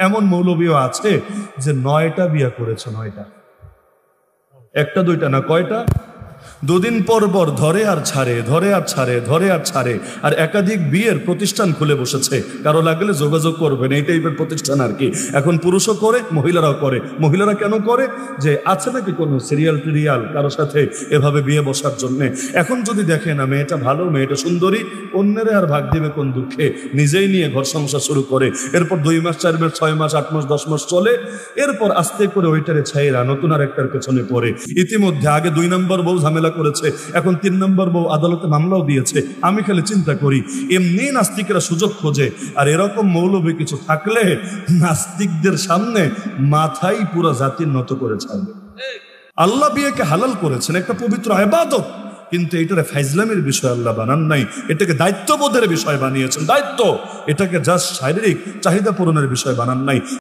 এমন মৌলবীও আছে যে 9টা বিয়ে করেছে, 9টা, একটা দুইটা না, কয়টা? দুদিন পর পর ধরে আর ছাড়ে, ধরে আর ছাড়ে, ধরে আর ছাড়ে, আর একাধিক বিয়ের প্রতিষ্ঠান খুলে বসেছে। কারো লাগলে যোগাযোগ করবেন, এই টাইপের প্রতিষ্ঠান আর কি। এখন পুরুষও করে, মহিলারাও করে। মহিলারা কেন করে? যে আছে নাকি কোনো সিরিয়াল টিরিয়াল কারো সাথে এভাবে বিয়ে বসার জন্যে। এখন যদি দেখে না মেয়েটা ভালো, মেয়েটা সুন্দরী, অন্যের আর ভাগ দিবে কোন দুঃখে, নিজেই নিয়ে ঘর সংসার শুরু করে। এরপর 2 মাস 4 মাস 6 মাস 8 মাস 10 মাস চলে, এরপর আস্তে করে ওইটারে ছাইরা নতুন আর একটার পেছনে পড়ে। ইতিমধ্যে আগে 2 নম্বর বউ ঝামেলা করেছে, এখন 3 নম্বর বউ আদালতে মামলাও দিয়েছে। আমি খালি চিন্তা করি, এমনি নাস্তিকরা সুযোগ খোঁজে, আর এরকম মৌলবী কিছু থাকলে নাস্তিকদের সামনে মাথাই পুরো জাতির নত করে ছাড়বে। আল্লাহ বিয়েকে হালাল করেছেন, একটা পবিত্র ইবাদত, কিন্তু এটারে ফাইজলামের বিষয় আল্লাহ বানান নাই, এটাকে দায়িত্ববোধের বিষয় বানিয়েছেন। দায়িত্ব, এটাকে জাস্ট শারীরিক চাহিদা পূরণের বিষয় বানান নাই।